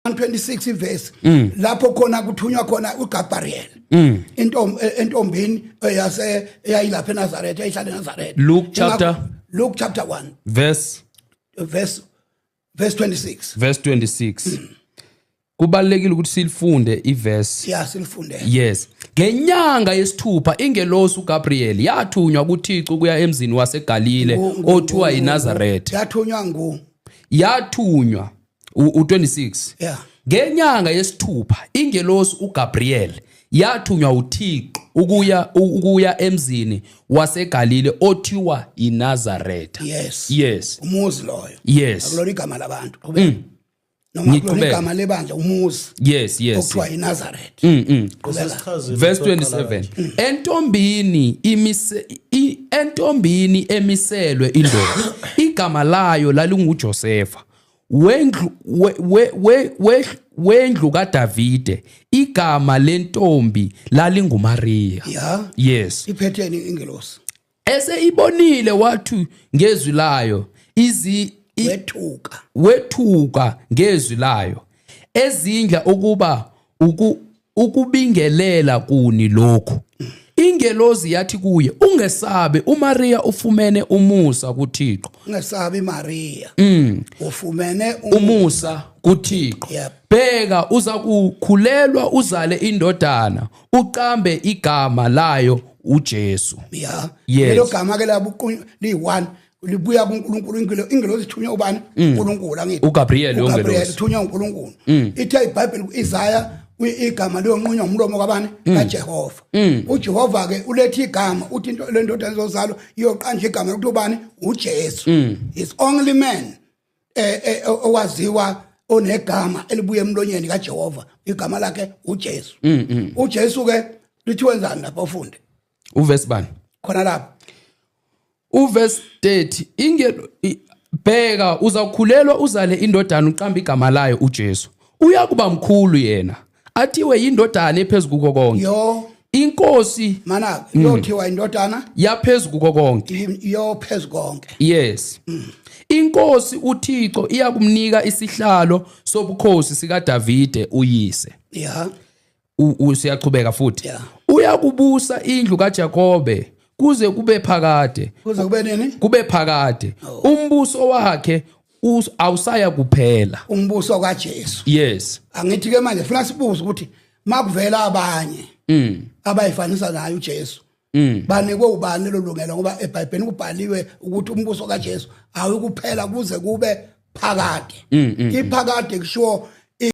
126 ivesi lapho khona kuthunywa khona uGabriel entombini eyayilapha eNazaretha eyihlala eNazaretha. Luke chapter 1 verse 26 verse 26. Kubalekile ukuthi silifunde iverse. Yeah, silifunde. Yes. Ngenyanga yesithupha ingelosi uGabriel yathunywa kuThixo kuya emzini waseGalile othiwa iNazaretha. Yathunywa u26. Yeah. Ngenyanga yesithupha ingelosi uGabriel yathunywa uThixo ukuya emzini waseGalile othiwa iNazaretha. Yes. Yes. Umuzi loyo. Yes. Akulona igama labantu. Noma kulona igama lebandla umuzi. Yes, yes. Okuthiwa iNazaretha. Verse 27. Entombini emiselwe indoda. Igama layo lalinguJosefa. Wendlu kaDavide. Igama lentombi lalinguMaria. Yeah. Yes. Iphetheni ingelosi. Ese ibonile wathu ngezwi layo wethuka ngezwi layo ezindla ukuba ukubingelela kuni lokho. Ingelosi yathi kuye, ungesabe, uMaria ufumene umusa kuThixo. Ungesabe iMaria. Ufumene umusa kuThixo. Yep. Bheka uza kukhulelwa uzale indodana, uqambe igama layo uJesu. Yeah. Yes. Lelo gama ke liyi1 libuya kuNkulunkulu. Ingelosi ithunywa ubani? uNkulunkulu angithi. uGabriel uGabriel ithunywa uNkulunkulu. Ithe iBhayibheli kuIsaya igama liyonqunywa umlomo kabani? kaJehova. uJehova ke ulethe igama uthi into lendodana ezozalo iyoqanja igama lokuthi ubani? uJesu. Is only man owaziwa onegama elibuye emlonyeni kaJehova. Igama lakhe uJesu. uJesu ke lithi wenzani lapha ufunde? Uverse bani? Khona lapha. Uverse 30. Bheka uzakhulelwa uzale indodana uqamba igama layo uJesu. Uyakuba mkhulu yena. Athiwe indodana ephezulu kuko konke. Yo. Inkosi mana yothiwa indodana yaphezulu kuko konke. Yo phezulu konke. Yes. Inkosi uThixo iyakumnika isihlalo sobukhosi sika Davide uyise. Yeah. Usiyaqhubeka futhi. Yeah. Uyakubusa indlu kaJakobe kuze kube phakade. Kuze kube nini? Kube phakade. Umbuso wakhe awusaya kuphela. Umbuso kaJesu. Yes. Angithi ke manje funa sibuze ukuthi makuvela abanye abayifanisa naye uJesu. Banikwe ubani lolungelo ngoba eBhayibhelini kubhaliwe ukuthi umbuso kaJesu awukuphela kuze kube phakade. Iphakade kusho